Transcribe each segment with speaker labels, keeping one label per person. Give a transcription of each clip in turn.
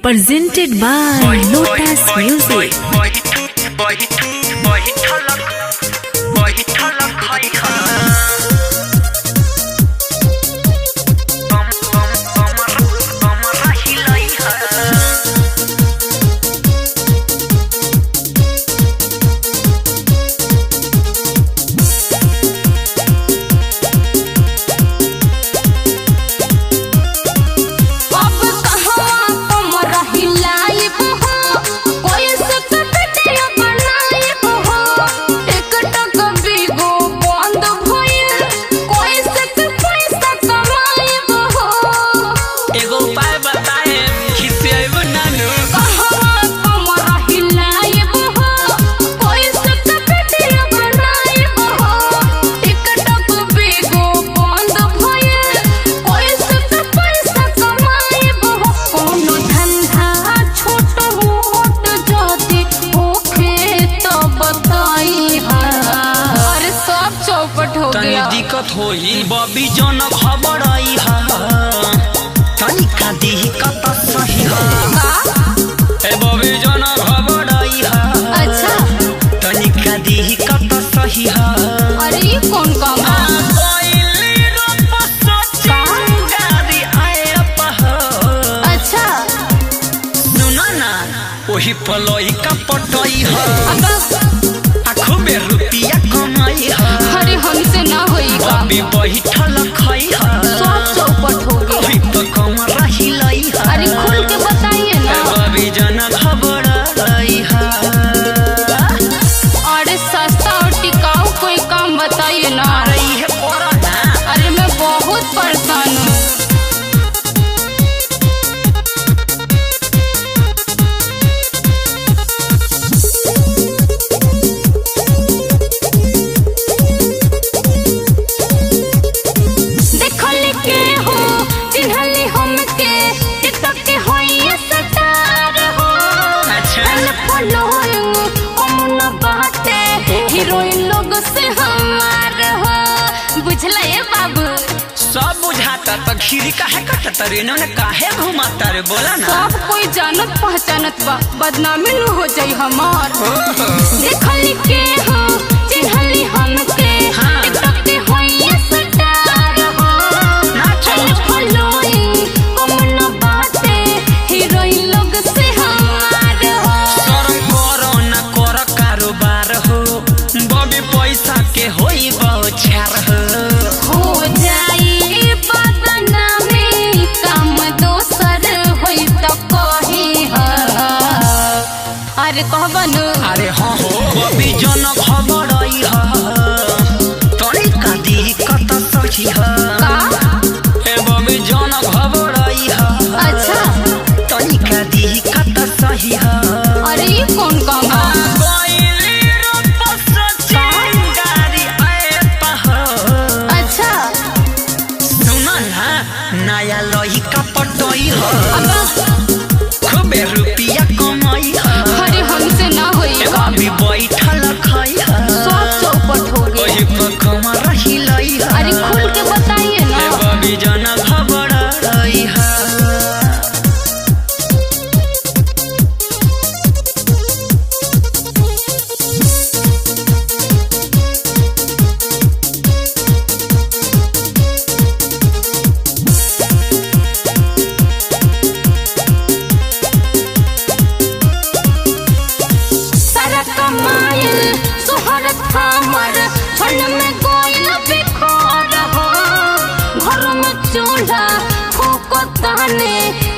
Speaker 1: Presented by Lotus Music.
Speaker 2: दिक्कत होई बबी जन खबर आई हा तनिका दिक्कत सही हा ए बबी जन खबर आई हा
Speaker 3: अच्छा
Speaker 2: तनिका दिक्कत सही हा
Speaker 3: अरे ये कौन काम है अच्छा
Speaker 2: सुना ना वही पलोई का पटोई हा आँखों में रुपया कमाई हा
Speaker 3: अरे हमसे ना होएगा
Speaker 2: बबी बैठल खाई हा
Speaker 3: सब चौपट हो गया
Speaker 2: वही तो कमरा हिलाई हा
Speaker 3: अरे खुल के बताइए ना
Speaker 2: बबी जन खबर आई हा
Speaker 3: अरे सस्ता और टिकाऊ कोई काम बताइए ना
Speaker 2: अरे ये पोरा ना
Speaker 3: अरे मैं बहुत परेशान हूँ बुझला ये बाबू
Speaker 2: सब बुझाता तो खीरी काहे कटता रे इन्होंने काहे घुमाता रे बोला ना
Speaker 3: सब कोई जानत पहचानत बा बदनामी न हो जाई हमार देखली के हो चिन्हली हमके टिकटॉक के होई स्टार हो नाचल फॉलोइंग कमनो बाते हीरोइन लोग से हमार हो
Speaker 2: शर्म करो ना कर कारोबार हो बबी पैसा के होई बौछार
Speaker 3: हो जाई बदनामी काम दोसर होई त कही अरे कहबन
Speaker 2: अरे हाँ हो बबी जन खबर आई हा तनिका दिक्कत सही हा ए बबी जन खबर आई हा
Speaker 3: अच्छा
Speaker 2: तनिका दिक्कत सही हा
Speaker 3: अरे ये कौन काम है अच्छा
Speaker 2: नया लोही का पटोई हो खूबे रुपया कमाई हो
Speaker 3: अरे हमसे ना होएगा
Speaker 2: अभी बैठल खाई हो
Speaker 3: सब चौपट हो गया
Speaker 2: वही पर कमर हिलाई हो
Speaker 3: अरे खुल के बताइए ना
Speaker 2: बबी जन खबर आई हो
Speaker 3: चूल्हा फूको ताने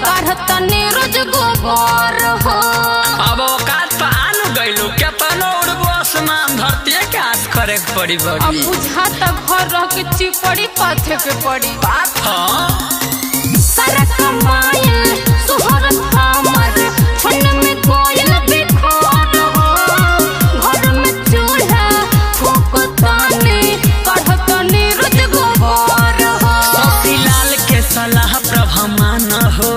Speaker 3: काढ़ताने रोज गोबर हो
Speaker 2: अब औकात पर आलू गइलू केतनो उड़बो आसमान धरती काट करे पड़ी
Speaker 3: अब
Speaker 2: बड़ी
Speaker 3: बुझाता घर रह के चिपड़ी पाथे के पड़ी
Speaker 2: बात हाँ
Speaker 3: सारा कमाइल सुहरत हमर छन में कोयल बिखर हो घर में चूल्हा फूको ताने काढ़ताने रोज गोबर हो
Speaker 2: सतीलाल के सलाह प्रभमान हो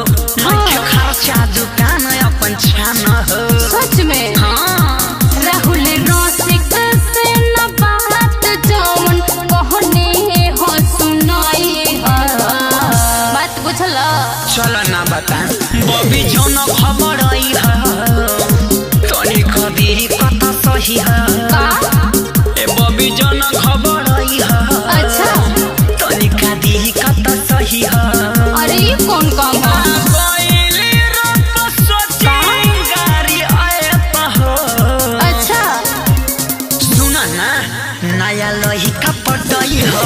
Speaker 2: मुख्य खर्चा दुकान अपन छान हो
Speaker 3: सच में
Speaker 2: हाँ
Speaker 3: राहुल रसिक से न बात जौन कहने हो सुनाई बात बुझला
Speaker 2: चल ना बता बबी हा।
Speaker 3: अरे ये कौन काम है? अच्छा
Speaker 2: सुना ना नया लोही का पटाई हो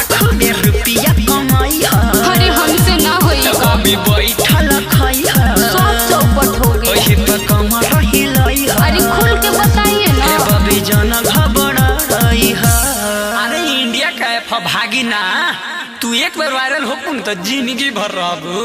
Speaker 2: आँखों में रुपया कमाई हो।
Speaker 3: अरे हमसे ना होई
Speaker 2: अभी बैठल खाई हो
Speaker 3: सब चौपट हो गए।
Speaker 2: वही पे कमर हिलाई हो।
Speaker 3: अरे खुल के बताइए ना।
Speaker 2: बबी जन घबराई हो। अरे इंडिया का भागी ना तू एक बार वायरल हो तो जिंदगी भर रहबू।